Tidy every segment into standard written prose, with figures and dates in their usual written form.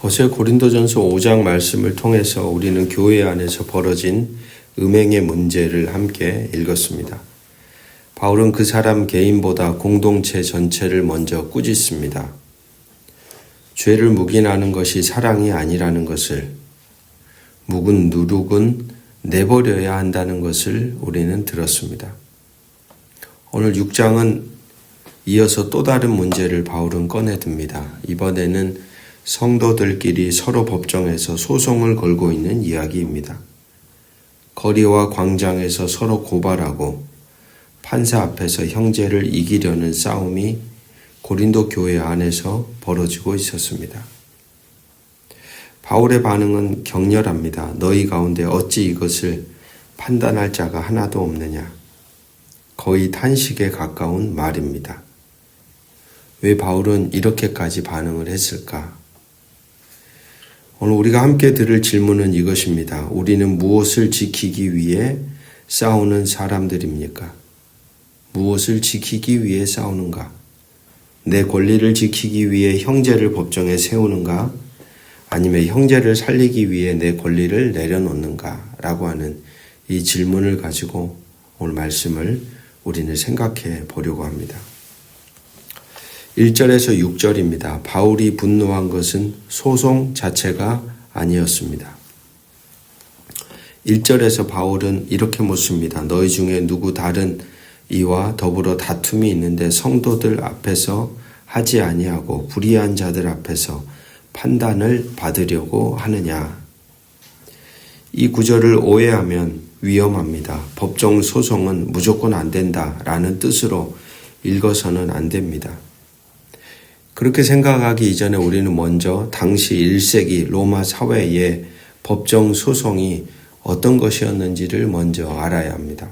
어제 고린도전서 5장 말씀을 통해서 우리는 교회 안에서 벌어진 음행의 문제를 함께 읽었습니다. 바울은 그 사람 개인보다 공동체 전체를 먼저 꾸짖습니다. 죄를 묵인하는 것이 사랑이 아니라는 것을, 묵은 누룩은 내버려야 한다는 것을 우리는 들었습니다. 오늘 6장은 이어서 또 다른 문제를 바울은 꺼내듭니다. 이번에는 성도들끼리 서로 법정에서 소송을 걸고 있는 이야기입니다. 거리와 광장에서 서로 고발하고 판사 앞에서 형제를 이기려는 싸움이 고린도 교회 안에서 벌어지고 있었습니다. 바울의 반응은 격렬합니다. 너희 가운데 어찌 이것을 판단할 자가 하나도 없느냐. 거의 탄식에 가까운 말입니다. 왜 바울은 이렇게까지 반응을 했을까? 오늘 우리가 함께 들을 질문은 이것입니다. 우리는 무엇을 지키기 위해 싸우는 사람들입니까? 무엇을 지키기 위해 싸우는가? 내 권리를 지키기 위해 형제를 법정에 세우는가? 아니면 형제를 살리기 위해 내 권리를 내려놓는가? 라고 하는 이 질문을 가지고 오늘 말씀을 우리는 생각해 보려고 합니다. 1절에서 6절입니다. 바울이 분노한 것은 소송 자체가 아니었습니다. 1절에서 바울은 이렇게 묻습니다. 너희 중에 누구 다른 이와 더불어 다툼이 있는데 성도들 앞에서 하지 아니하고 불의한 자들 앞에서 판단을 받으려고 하느냐. 이 구절을 오해하면 위험합니다. 법정 소송은 무조건 안 된다라는 뜻으로 읽어서는 안 됩니다. 그렇게 생각하기 이전에 우리는 먼저 당시 1세기 로마 사회의 법정 소송이 어떤 것이었는지를 먼저 알아야 합니다.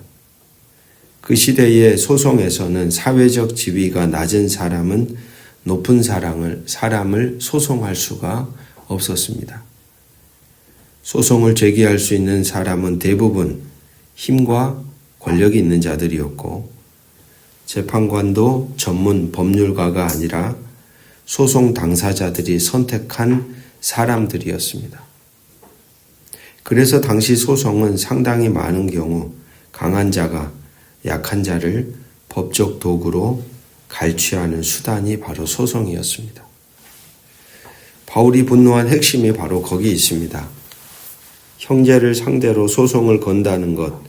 그 시대의 소송에서는 사회적 지위가 낮은 사람은 높은 사람을 소송할 수가 없었습니다. 소송을 제기할 수 있는 사람은 대부분 힘과 권력이 있는 자들이었고 재판관도 전문 법률가가 아니라 소송 당사자들이 선택한 사람들이었습니다. 그래서 당시 소송은 상당히 많은 경우 강한 자가 약한 자를 법적 도구로 갈취하는 수단이 바로 소송이었습니다. 바울이 분노한 핵심이 바로 거기 있습니다. 형제를 상대로 소송을 건다는 것,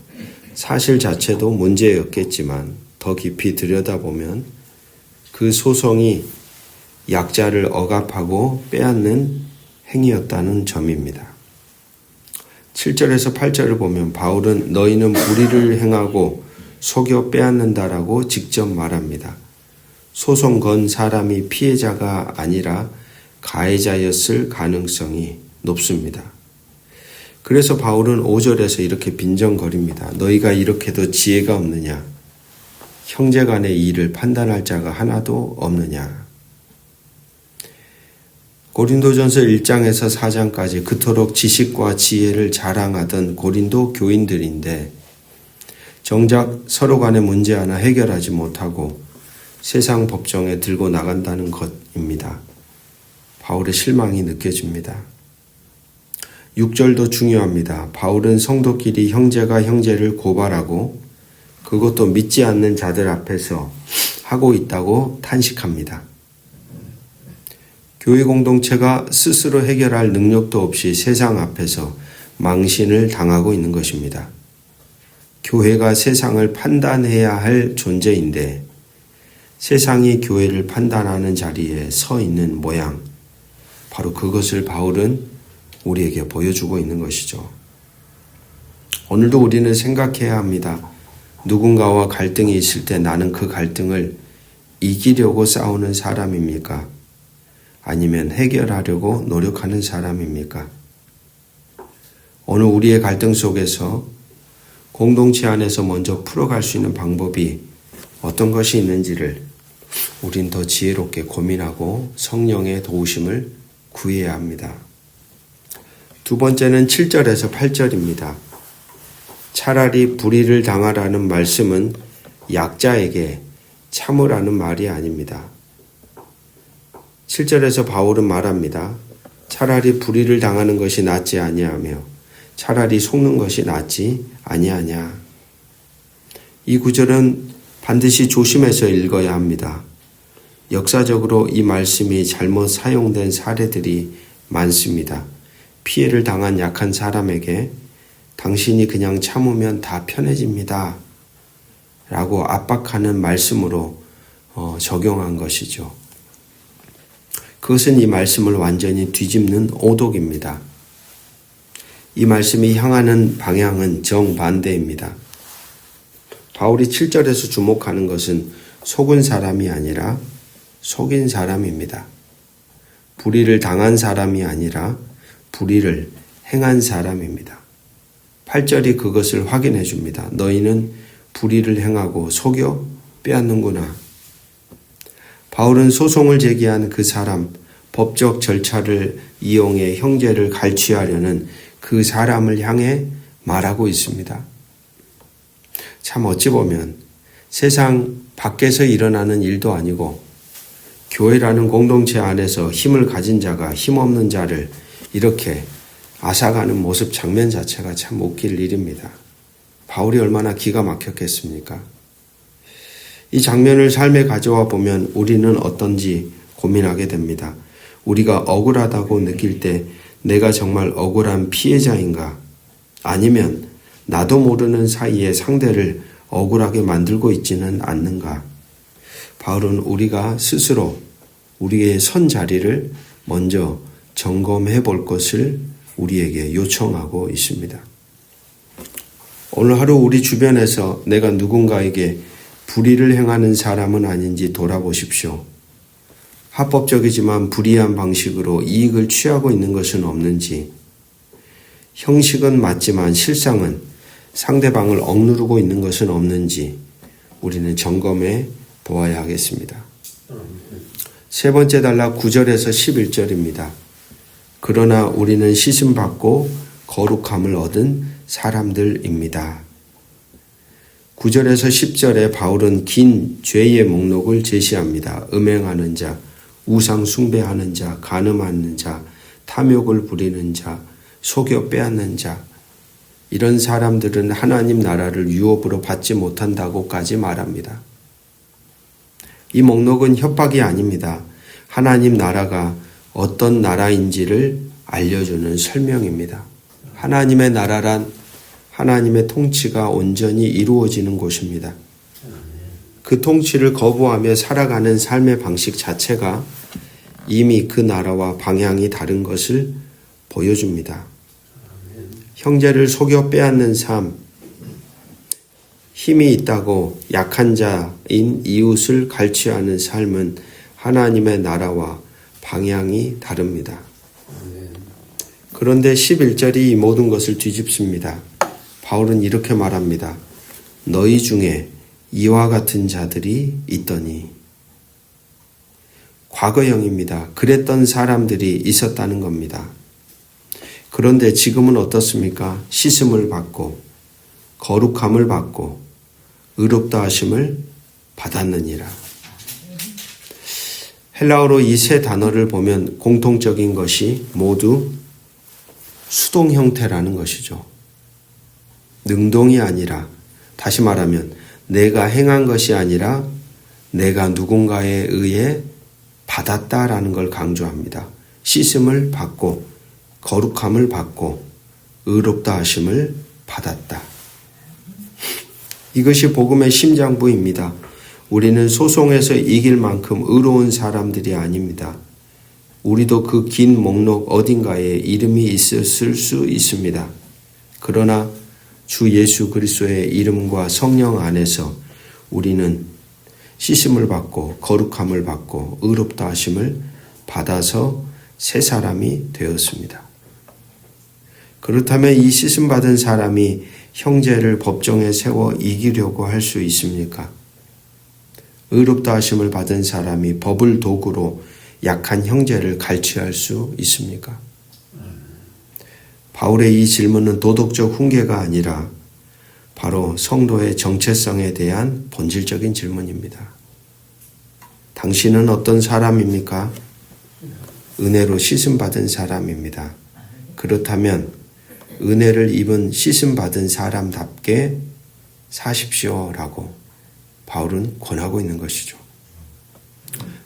사실 자체도 문제였겠지만 더 깊이 들여다보면 그 소송이 약자를 억압하고 빼앗는 행위였다는 점입니다. 7절에서 8절을 보면 바울은 너희는 불의를 행하고 속여 빼앗는다라고 직접 말합니다. 소송 건 사람이 피해자가 아니라 가해자였을 가능성이 높습니다. 그래서 바울은 5절에서 이렇게 빈정거립니다. 너희가 이렇게도 지혜가 없느냐? 형제 간의 일을 판단할 자가 하나도 없느냐? 고린도전서 1장에서 4장까지 그토록 지식과 지혜를 자랑하던 고린도 교인들인데 정작 서로 간의 문제 하나 해결하지 못하고 세상 법정에 들고 나간다는 것입니다. 바울의 실망이 느껴집니다. 6절도 중요합니다. 바울은 성도끼리 형제가 형제를 고발하고 그것도 믿지 않는 자들 앞에서 하고 있다고 탄식합니다. 교회 공동체가 스스로 해결할 능력도 없이 세상 앞에서 망신을 당하고 있는 것입니다. 교회가 세상을 판단해야 할 존재인데 세상이 교회를 판단하는 자리에 서 있는 모양, 바로 그것을 바울은 우리에게 보여주고 있는 것이죠. 오늘도 우리는 생각해야 합니다. 누군가와 갈등이 있을 때 나는 그 갈등을 이기려고 싸우는 사람입니까? 아니면 해결하려고 노력하는 사람입니까? 오늘 우리의 갈등 속에서 공동체 안에서 먼저 풀어갈 수 있는 방법이 어떤 것이 있는지를 우린 더 지혜롭게 고민하고 성령의 도우심을 구해야 합니다. 두 번째는 7절에서 8절입니다. 차라리 불의를 당하라는 말씀은 약자에게 참으라는 말이 아닙니다. 7절에서 바울은 말합니다. 차라리 불의를 당하는 것이 낫지 아니하며 차라리 속는 것이 낫지 아니하냐. 이 구절은 반드시 조심해서 읽어야 합니다. 역사적으로 이 말씀이 잘못 사용된 사례들이 많습니다. 피해를 당한 약한 사람에게 당신이 그냥 참으면 다 편해집니다 라고 압박하는 말씀으로 적용한 것이죠. 그것은 이 말씀을 완전히 뒤집는 오독입니다. 이 말씀이 향하는 방향은 정반대입니다. 바울이 7절에서 주목하는 것은 속은 사람이 아니라 속인 사람입니다. 불의를 당한 사람이 아니라 불의를 행한 사람입니다. 8절이 그것을 확인해 줍니다. 너희는 불의를 행하고 속여 빼앗는구나. 바울은 소송을 제기한 그 사람, 법적 절차를 이용해 형제를 갈취하려는 그 사람을 향해 말하고 있습니다. 참 어찌 보면 세상 밖에서 일어나는 일도 아니고 교회라는 공동체 안에서 힘을 가진 자가 힘없는 자를 이렇게 앗아가는 모습 장면 자체가 참 웃길 일입니다. 바울이 얼마나 기가 막혔겠습니까? 이 장면을 삶에 가져와 보면 우리는 어떤지 고민하게 됩니다. 우리가 억울하다고 느낄 때 내가 정말 억울한 피해자인가? 아니면 나도 모르는 사이에 상대를 억울하게 만들고 있지는 않는가? 바울은 우리가 스스로 우리의 선 자리를 먼저 점검해 볼 것을 우리에게 요청하고 있습니다. 오늘 하루 우리 주변에서 내가 누군가에게 불의를 행하는 사람은 아닌지 돌아보십시오. 합법적이지만 불이한 방식으로 이익을 취하고 있는 것은 없는지, 형식은 맞지만 실상은 상대방을 억누르고 있는 것은 없는지 우리는 점검해 보아야 하겠습니다. 세 번째 단락 9절에서 11절입니다. 그러나 우리는 씻음받고 거룩함을 얻은 사람들입니다. 9절에서 10절에 바울은 긴 죄의 목록을 제시합니다. 음행하는 자, 우상 숭배하는 자, 간음하는 자, 탐욕을 부리는 자, 속여 빼앗는 자, 이런 사람들은 하나님 나라를 유업으로 받지 못한다고까지 말합니다. 이 목록은 협박이 아닙니다. 하나님 나라가 어떤 나라인지를 알려주는 설명입니다. 하나님의 나라란 하나님의 통치가 온전히 이루어지는 곳입니다. 그 통치를 거부하며 살아가는 삶의 방식 자체가 이미 그 나라와 방향이 다른 것을 보여줍니다. 형제를 속여 빼앗는 삶, 힘이 있다고 약한 자인 이웃을 갈취하는 삶은 하나님의 나라와 방향이 다릅니다. 그런데 11절이 이 모든 것을 뒤집습니다. 바울은 이렇게 말합니다. 너희 중에 이와 같은 자들이 있더니. 과거형입니다. 그랬던 사람들이 있었다는 겁니다. 그런데 지금은 어떻습니까? 씻음을 받고 거룩함을 받고 의롭다 하심을 받았느니라. 헬라어로 이 세 단어를 보면 공통적인 것이 모두 수동 형태라는 것이죠. 능동이 아니라, 다시 말하면 내가 행한 것이 아니라 내가 누군가에 의해 받았다라는 걸 강조합니다. 씻음을 받고 거룩함을 받고 의롭다 하심을 받았다. 이것이 복음의 심장부입니다. 우리는 소송에서 이길 만큼 의로운 사람들이 아닙니다. 우리도 그 긴 목록 어딘가에 이름이 있었을 수 있습니다. 그러나 주 예수 그리스도의 이름과 성령 안에서 우리는 씻음을 받고 거룩함을 받고 의롭다 하심을 받아서 새 사람이 되었습니다. 그렇다면 이 씻음 받은 사람이 형제를 법정에 세워 이기려고 할 수 있습니까? 의롭다 하심을 받은 사람이 법을 도구로 약한 형제를 갈취할 수 있습니까? 바울의 이 질문은 도덕적 훈계가 아니라 바로 성도의 정체성에 대한 본질적인 질문입니다. 당신은 어떤 사람입니까? 은혜로 씻음받은 사람입니다. 그렇다면 은혜를 입은 씻음받은 사람답게 사십시오라고 바울은 권하고 있는 것이죠.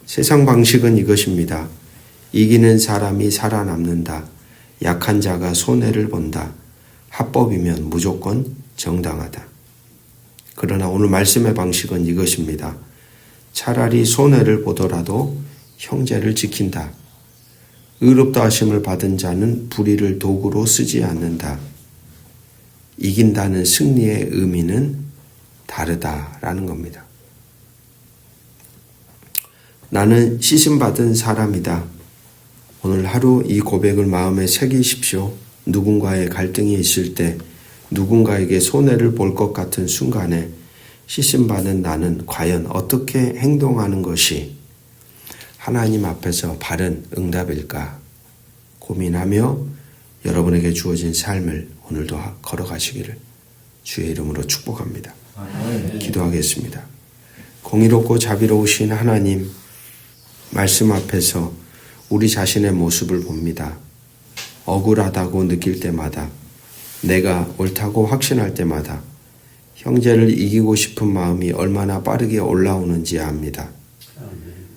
세상 방식은 이것입니다. 이기는 사람이 살아남는다. 약한 자가 손해를 본다. 합법이면 무조건 정당하다. 그러나 오늘 말씀의 방식은 이것입니다. 차라리 손해를 보더라도 형제를 지킨다. 의롭다 하심을 받은 자는 불의를 도구로 쓰지 않는다. 이긴다는 승리의 의미는 다르다라는 겁니다. 나는 씻음받은 사람이다. 오늘 하루 이 고백을 마음에 새기십시오. 누군가의 갈등이 있을 때 누군가에게 손해를 볼 것 같은 순간에 씻음받은 나는 과연 어떻게 행동하는 것이 하나님 앞에서 바른 응답일까 고민하며 여러분에게 주어진 삶을 오늘도 걸어가시기를 주의 이름으로 축복합니다. 기도하겠습니다. 공의롭고 자비로우신 하나님, 말씀 앞에서 우리 자신의 모습을 봅니다. 억울하다고 느낄 때마다, 내가 옳다고 확신할 때마다 형제를 이기고 싶은 마음이 얼마나 빠르게 올라오는지 압니다.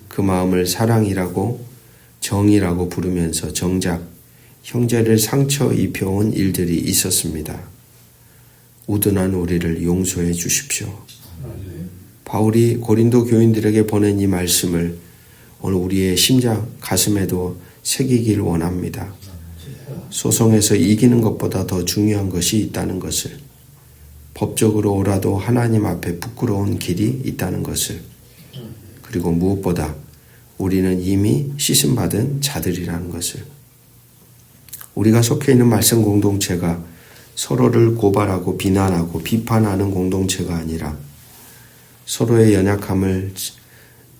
그 마음을 사랑이라고 정이라고 부르면서 정작 형제를 상처 입혀온 일들이 있었습니다. 우둔한 우리를 용서해 주십시오. 바울이 고린도 교인들에게 보낸 이 말씀을 오늘 우리의 심장 가슴에도 새기길 원합니다. 소송에서 이기는 것보다 더 중요한 것이 있다는 것을, 법적으로 오라도 하나님 앞에 부끄러운 길이 있다는 것을, 그리고 무엇보다 우리는 이미 씻음받은 자들이라는 것을, 우리가 속해 있는 말씀 공동체가 서로를 고발하고 비난하고 비판하는 공동체가 아니라 서로의 연약함을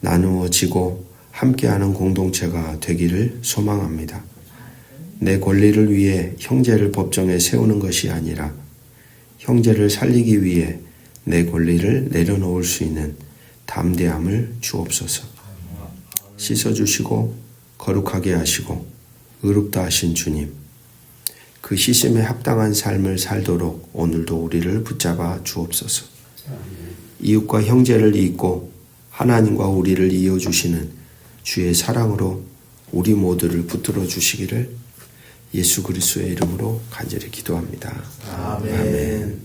나누어지고 함께하는 공동체가 되기를 소망합니다. 내 권리를 위해 형제를 법정에 세우는 것이 아니라 형제를 살리기 위해 내 권리를 내려놓을 수 있는 담대함을 주옵소서. 씻어주시고 거룩하게 하시고 의롭다 하신 주님, 그 씻음에 합당한 삶을 살도록 오늘도 우리를 붙잡아 주옵소서. 이웃과 형제를 잇고 하나님과 우리를 이어주시는 주의 사랑으로 우리 모두를 붙들어 주시기를 예수 그리스도의 이름으로 간절히 기도합니다. 아멘.